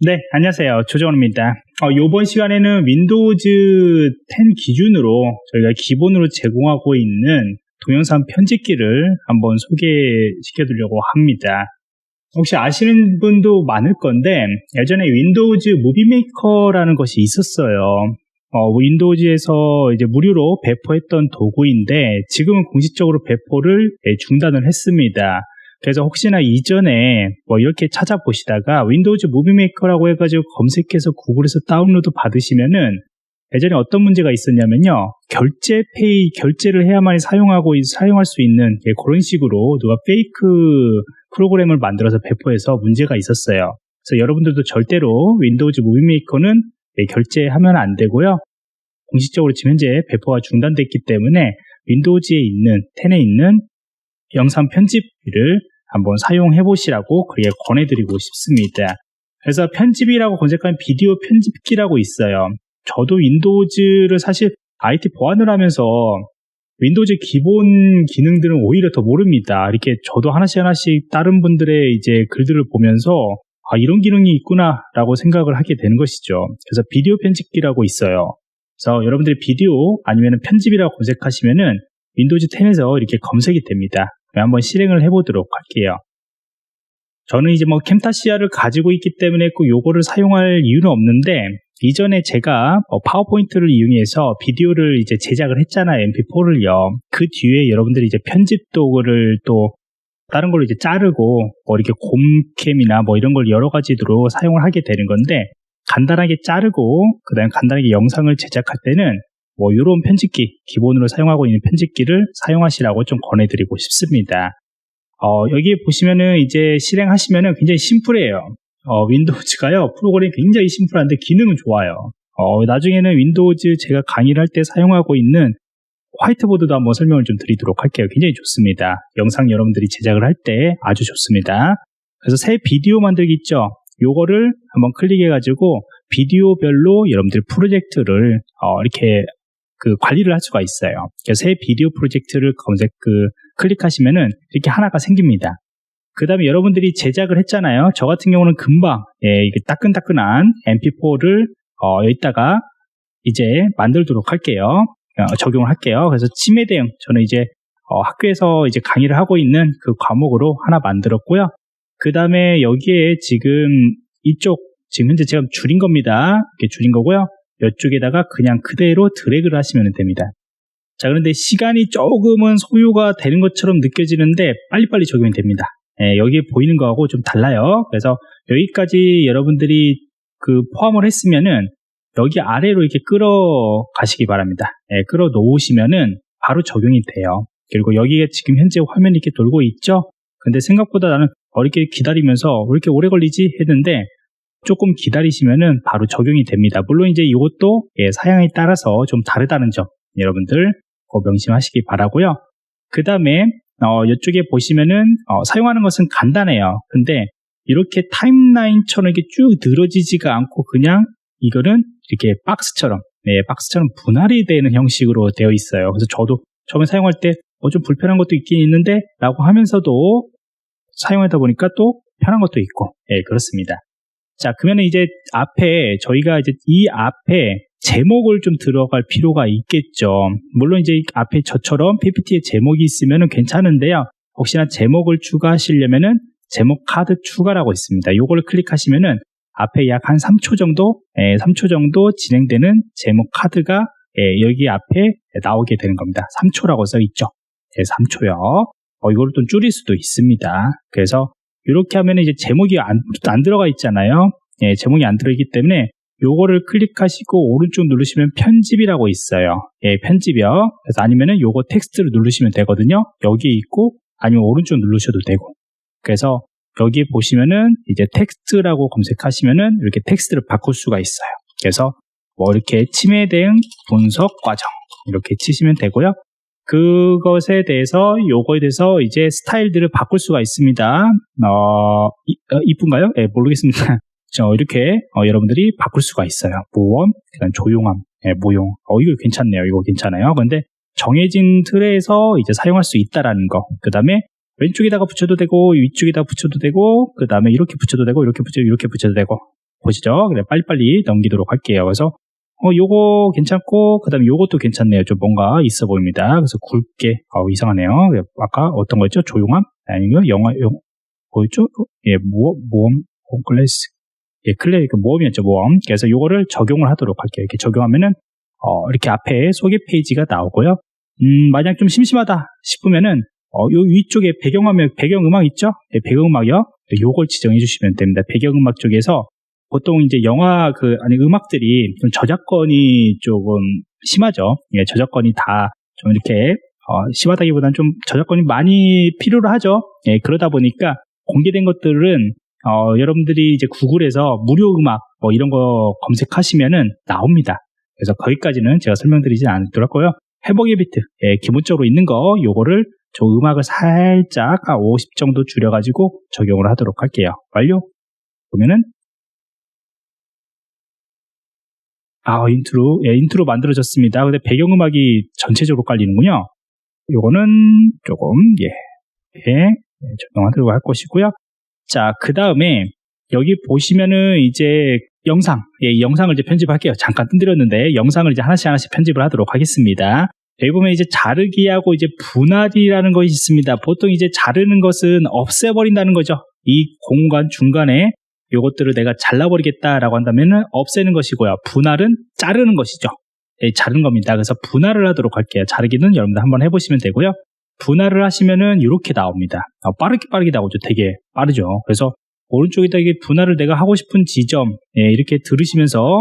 네, 안녕하세요. 조정원입니다. 이번 시간에는 윈도우즈 10 기준으로 저희가 기본으로 제공하고 있는 동영상 편집기를 한번 소개시켜드리려고 합니다. 혹시 아시는 분도 많을 건데 예전에 윈도우즈 무비메이커라는 것이 있었어요. 윈도우즈에서 이제 무료로 배포했던 도구인데 지금은 공식적으로 배포를 중단을 했습니다. 그래서 혹시나 이전에 이렇게 찾아보시다가 윈도우즈 무비메이커라고 해가지고 검색해서 구글에서 다운로드 받으시면은 예전에 어떤 문제가 있었냐면요, 결제를 해야만 사용할 수 있는 그런 식으로 누가 페이크 프로그램을 만들어서 배포해서 문제가 있었어요. 그래서 여러분들도 절대로 윈도우즈 무비메이커는 결제하면 안 되고요. 공식적으로 지금 현재 배포가 중단됐기 때문에 윈도우즈에 있는 10에 있는 영상 편집기를 한번 사용해 보시라고 그렇게 권해드리고 싶습니다. 그래서 편집이라고 검색하면 비디오 편집기라고 있어요. 저도 윈도우즈를 사실 IT 보안을 하면서 윈도우즈 기본 기능들은 오히려 더 모릅니다. 이렇게 저도 하나씩 다른 분들의 이제 글들을 보면서 이런 기능이 있구나 라고 생각을 하게 되는 것이죠. 그래서 비디오 편집기라고 있어요. 그래서 여러분들이 비디오 아니면 편집이라고 검색하시면은 윈도우즈 10에서 이렇게 검색이 됩니다. 한번 실행을 해보도록 할게요. 저는 이제 캠타시아를 가지고 있기 때문에 꼭 요거를 사용할 이유는 없는데, 이전에 제가 파워포인트를 이용해서 비디오를 이제 제작을 했잖아요. mp4를요. 그 뒤에 여러분들이 이제 편집 도구를 또 다른 걸로 이제 자르고 이렇게 곰캠이나 이런 걸 여러 가지로 사용을 하게 되는 건데, 간단하게 자르고 그 다음에 간단하게 영상을 제작할 때는 이런 편집기, 기본으로 사용하고 있는 편집기를 사용하시라고 좀 권해드리고 싶습니다. 여기 보시면은 이제 실행하시면은 굉장히 심플해요. 윈도우즈가요, 프로그램이 굉장히 심플한데 기능은 좋아요. 나중에는 윈도우즈 제가 강의를 할 때 사용하고 있는 화이트보드도 한번 설명을 좀 드리도록 할게요. 굉장히 좋습니다. 영상 여러분들이 제작을 할 때 아주 좋습니다. 그래서 새 비디오 만들기 있죠? 요거를 한번 클릭해가지고 비디오별로 여러분들 프로젝트를 이렇게 관리를 할 수가 있어요. 그래서 새 비디오 프로젝트를 클릭하시면은 이렇게 하나가 생깁니다. 그 다음에 여러분들이 제작을 했잖아요. 저 같은 경우는 금방 이게 따끈따끈한 mp4를 여기다가 이제 만들도록 할게요. 적용을 할게요. 그래서 치매 대응, 저는 이제 학교에서 이제 강의를 하고 있는 그 과목으로 하나 만들었고요. 그 다음에 여기에 지금 지금 현재 제가 줄인 겁니다. 이렇게 줄인 거고요. 이쪽에다가 그냥 그대로 드래그를 하시면 됩니다. 자, 그런데 시간이 조금은 소요가 되는 것처럼 느껴지는데 빨리빨리 적용이 됩니다. 여기에 보이는 거하고 좀 달라요. 그래서 여기까지 여러분들이 포함을 했으면은 여기 아래로 이렇게 끌어 가시기 바랍니다. 끌어 놓으시면은 바로 적용이 돼요. 그리고 여기에 지금 현재 화면이 이렇게 돌고 있죠? 근데 생각보다 나는 이렇게 기다리면서 왜 이렇게 오래 걸리지? 했는데 조금 기다리시면은 바로 적용이 됩니다. 물론 이제 이것도 사양에 따라서 좀 다르다는 점 여러분들 꼭 명심하시기 바라고요. 그 다음에 이쪽에 보시면은 사용하는 것은 간단해요. 근데 이렇게 타임라인처럼 이렇게 쭉 늘어지지가 않고 그냥 이거는 이렇게 박스처럼 분할이 되는 형식으로 되어 있어요. 그래서 저도 처음에 사용할 때 좀 불편한 것도 있긴 있는데 라고 하면서도 사용하다 보니까 또 편한 것도 있고 그렇습니다. 자, 그러면 이제 저희가 이제 이 앞에 제목을 좀 들어갈 필요가 있겠죠. 물론 이제 앞에 저처럼 PPT에 제목이 있으면 괜찮은데요. 혹시나 제목을 추가하시려면은 제목 카드 추가라고 있습니다. 요걸 클릭하시면은 앞에 약 한 3초 정도 진행되는 제목 카드가 여기 앞에 나오게 되는 겁니다. 3초라고 써 있죠. 3초요. 이걸 또 줄일 수도 있습니다. 그래서 이렇게 하면 이제 제목이 안 들어가 있잖아요. 제목이 안 들어있기 때문에 요거를 클릭하시고 오른쪽 누르시면 편집이라고 있어요. 편집이요. 그래서 아니면은 요거 텍스트를 누르시면 되거든요. 여기에 있고 아니면 오른쪽 누르셔도 되고. 그래서 여기 보시면은 이제 텍스트라고 검색하시면은 이렇게 텍스트를 바꿀 수가 있어요. 그래서 이렇게 치매 대응 분석 과정 이렇게 치시면 되고요. 그것에 대해서 요거에 대해서 이제 스타일들을 바꿀 수가 있습니다. 이쁜가요? 모르겠습니다. 이렇게 여러분들이 바꿀 수가 있어요. 모험, 그다음 조용함, 모용. 이거 괜찮네요. 이거 괜찮아요. 근데 정해진 틀에서 이제 사용할 수 있다라는 거. 그 다음에 왼쪽에다가 붙여도 되고 위쪽에다가 붙여도 되고 그 다음에 이렇게 붙여도 되고 이렇게 붙여도 되고 보시죠. 그래, 빨리빨리 넘기도록 할게요. 그래서 요거 괜찮고, 그 다음에 요것도 괜찮네요. 좀 뭔가 있어 보입니다. 그래서 굵게, 이상하네요. 아까 어떤 거였죠? 조용함? 아니면 뭐였죠? 예, 모험, 클래스. 예, 모험이었죠, 모험. 그래서 요거를 적용을 하도록 할게요. 이렇게 적용하면은, 이렇게 앞에 소개 페이지가 나오고요. 만약 좀 심심하다 싶으면은, 요 위쪽에 배경음악 있죠? 예, 배경음악이요. 요걸 지정해 주시면 됩니다. 배경음악 쪽에서 보통 이제 음악들이 좀 저작권이 조금 심하죠. 예, 저작권이 다 좀 이렇게, 심하다기보다는 좀 저작권이 많이 필요로 하죠. 예, 그러다 보니까 공개된 것들은, 여러분들이 이제 구글에서 무료 음악, 이런 거 검색하시면은 나옵니다. 그래서 거기까지는 제가 설명드리지 않도록 하고요. 회복의 비트, 예, 기본적으로 있는 거, 요거를 저 음악을 살짝 50 정도 줄여가지고 적용을 하도록 할게요. 완료. 보면은 인트로 만들어졌습니다. 근데 배경음악이 전체적으로 깔리는군요. 요거는 조금 적용하도록 할 것이고요. 자, 그 다음에 여기 보시면은 이제 이 영상을 이제 편집할게요. 잠깐 뜸들였는데 영상을 이제 하나씩 편집을 하도록 하겠습니다. 여기 보면 이제 자르기하고 이제 분할이라는 것이 있습니다. 보통 이제 자르는 것은 없애버린다는 거죠. 이 공간 중간에 요것들을 내가 잘라버리겠다라고 한다면은 없애는 것이고요. 분할은 자르는 것이죠. 예, 자르는 겁니다. 그래서 분할을 하도록 할게요. 자르기는 여러분들 한번 해보시면 되고요. 분할을 하시면은 이렇게 나옵니다. 빠르게 나오죠. 되게 빠르죠. 그래서 오른쪽에다 이게 분할을 내가 하고 싶은 지점, 이렇게 들으시면서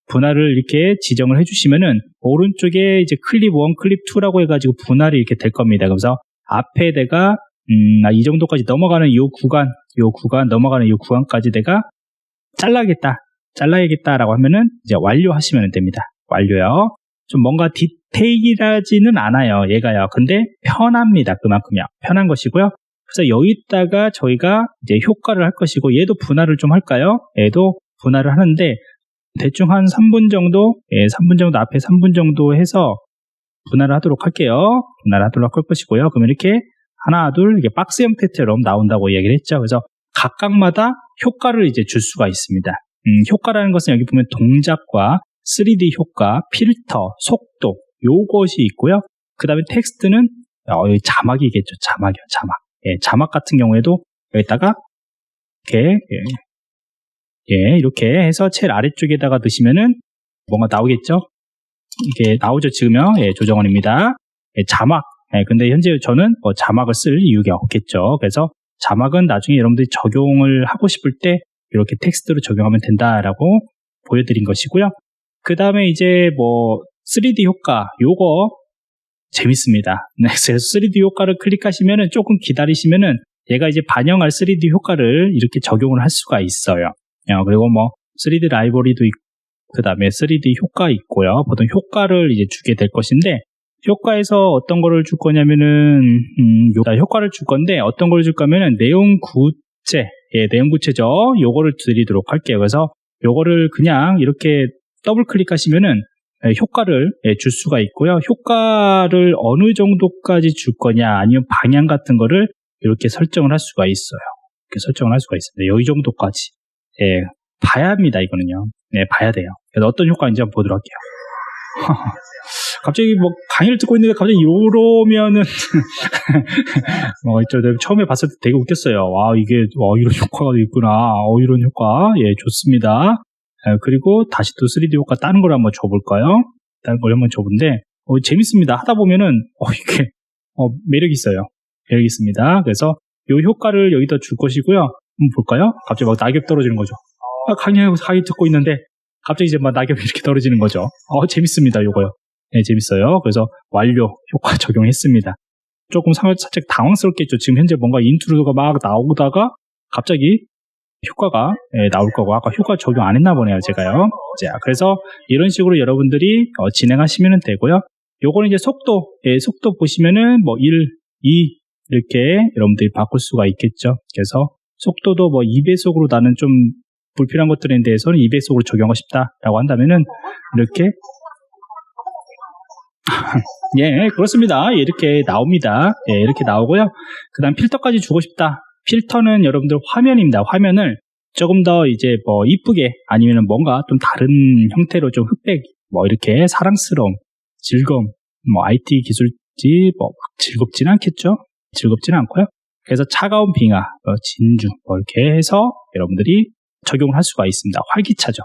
분할을 이렇게 지정을 해주시면은 오른쪽에 이제 클립 1, 클립 2라고 해가지고 분할이 이렇게 될 겁니다. 그래서 앞에 내가 이 정도까지 넘어가는 이 구간 넘어가는 이 구간까지 내가 잘라야겠다라고 하면은 이제 완료하시면 됩니다. 완료요. 좀 뭔가 디테일하지는 않아요. 얘가요. 근데 편합니다. 그만큼요. 편한 것이고요. 그래서 여기다가 저희가 이제 효과를 할 것이고 얘도 분할을 좀 할까요? 얘도 분할을 하는데 대충 한 3분 정도, 3분 정도 앞에 3분 정도 해서 분할을 하도록 할게요. 분할하도록 할 것이고요. 그러면 이렇게 하나, 둘, 이게 박스 형태처럼 나온다고 이야기를 했죠. 그래서 각각마다 효과를 이제 줄 수가 있습니다. 효과라는 것은 여기 보면 동작과 3D 효과, 필터, 속도, 요것이 있고요. 그 다음에 텍스트는 여기 자막이겠죠. 자막이요. 예, 자막 같은 경우에도 여기다가 이렇게 해서 제일 아래쪽에다가 넣으시면은 뭔가 나오겠죠. 이게 나오죠. 지금요. 예, 조정원입니다. 예, 자막. 근데 현재 저는 자막을 쓸 이유가 없겠죠. 그래서 자막은 나중에 여러분들이 적용을 하고 싶을 때 이렇게 텍스트로 적용하면 된다라고 보여드린 것이고요. 그 다음에 이제 3D 효과, 요거 재밌습니다. 그래서 3D 효과를 클릭하시면은 조금 기다리시면은 얘가 이제 반영할 3D 효과를 이렇게 적용을 할 수가 있어요. 그리고 3D 라이브러리도 있고, 그 다음에 3D 효과 있고요. 보통 효과를 이제 주게 될 것인데, 효과에서 어떤 거를 줄 거냐면은, 효과를 줄 건데, 어떤 걸 줄 거면은 내용 구체죠. 요거를 드리도록 할게요. 그래서 요거를 그냥 이렇게 더블 클릭하시면은 효과를 줄 수가 있고요. 효과를 어느 정도까지 줄 거냐, 아니면 방향 같은 거를 이렇게 설정을 할 수가 있어요. 이렇게 설정을 할 수가 있습니다. 여기 정도까지. 봐야 합니다, 이거는요. 봐야 돼요. 그래서 어떤 효과인지 한번 보도록 할게요. 갑자기 강의를 듣고 있는데 갑자기 이러면은, 처음에 봤을 때 되게 웃겼어요. 이런 효과가 있구나. 이런 효과. 예, 좋습니다. 그리고 다시 또 3D 효과 다른 걸 한번 줘볼까요? 다른 걸 한번 줘본데, 재밌습니다. 하다 보면은, 이게, 매력이 있어요. 매력이 있습니다. 그래서 이 효과를 여기다 줄 것이고요. 한번 볼까요? 갑자기 낙엽 떨어지는 거죠. 강의 듣고 있는데, 갑자기 이제 낙엽이 이렇게 떨어지는 거죠. 재밌습니다, 요거요. 네, 재밌어요. 그래서 완료 효과 적용했습니다. 조금 살짝 당황스럽겠죠. 지금 현재 뭔가 인트로가 막 나오다가 갑자기 효과가 나올 거고, 아까 효과 적용 안 했나 보네요, 제가요. 자, 그래서 이런 식으로 여러분들이 진행하시면 되고요. 요거는 이제 속도 보시면은 1, 2 이렇게 여러분들이 바꿀 수가 있겠죠. 그래서 속도도 2배속으로 나는 좀 불필요한 것들에 대해서는 2배속으로 적용하고 싶다라고 한다면은 이렇게 예, 그렇습니다. 이렇게 나옵니다. 예, 이렇게 나오고요. 그 다음 필터까지 주고 싶다. 필터는 여러분들 화면입니다. 화면을 조금 더 이제 뭐 이쁘게 아니면 뭔가 좀 다른 형태로 좀 흑백 뭐 이렇게 사랑스러움, 즐거움, 뭐 IT 기술지 뭐 즐겁지는 않겠죠? 즐겁지는 않고요. 그래서 차가운 빙하, 진주 뭐 이렇게 해서 여러분들이 적용을 할 수가 있습니다. 활기차죠.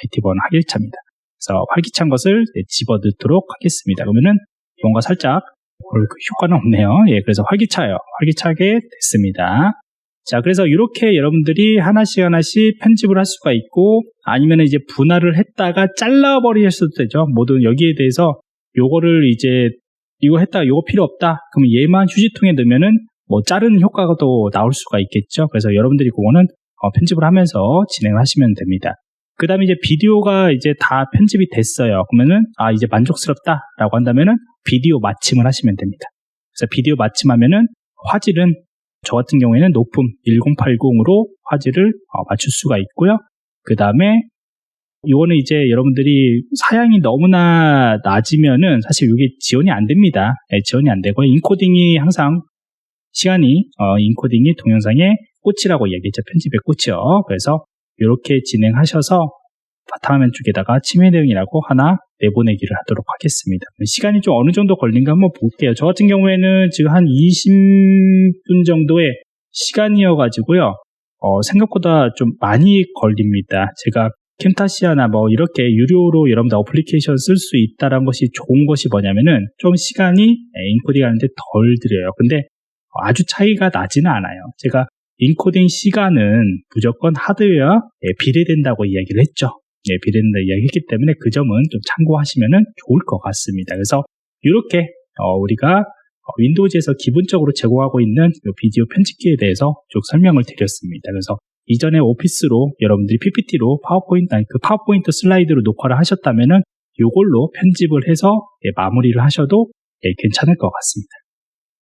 IT번 활기차입니다. 그래서 활기찬 것을 집어넣도록 하겠습니다. 그러면은 뭔가 살짝 효과는 없네요. 예, 그래서 활기차게 됐습니다. 자, 그래서 이렇게 여러분들이 하나씩 편집을 할 수가 있고, 아니면 이제 분할을 했다가 잘라버릴 수도 되죠. 모든 여기에 대해서 요거를 이제 이거 했다가 요거 필요 없다. 그러면 얘만 휴지통에 넣으면은 뭐 자르는 효과가 또 나올 수가 있겠죠. 그래서 여러분들이 그거는 편집을 하면서 진행을 하시면 됩니다. 그 다음에 이제 비디오가 이제 다 편집이 됐어요. 그러면은 이제 만족스럽다라고 한다면은 비디오 마침을 하시면 됩니다. 그래서 비디오 마침하면은 화질은 저 같은 경우에는 높음 1080으로 화질을 맞출 수가 있고요. 그 다음에 이거는 이제 여러분들이 사양이 너무나 낮으면은 사실 이게 지원이 안 됩니다. 네, 지원이 안 되고 인코딩이 항상 시간이 인코딩이 동영상의 꽃이라고 얘기했죠. 편집의 꽃이요. 그래서 이렇게 진행하셔서 바탕화면 쪽에다가 침해 내용이라고 하나 내보내기를 하도록 하겠습니다. 시간이 좀 어느 정도 걸린가 한번 볼게요. 저 같은 경우에는 지금 한 20분 정도의 시간이어가지고요. 생각보다 좀 많이 걸립니다. 제가 캠타시아나 뭐 이렇게 유료로 여러분들 어플리케이션 쓸 수 있다는 것이 좋은 것이 뭐냐면은 좀 시간이 인코딩 하는데 덜 들여요. 근데 아주 차이가 나지는 않아요. 제가 인코딩 시간은 무조건 하드웨어와 비례된다고 이야기를 했죠. 비례된다고 이야기했기 때문에 그 점은 좀 참고하시면 좋을 것 같습니다. 그래서 이렇게 우리가 윈도우즈에서 기본적으로 제공하고 있는 비디오 편집기에 대해서 쭉 설명을 드렸습니다. 그래서 이전에 오피스로 여러분들이 PPT로 그 파워포인트 슬라이드로 녹화를 하셨다면은 이걸로 편집을 해서 마무리를 하셔도 괜찮을 것 같습니다.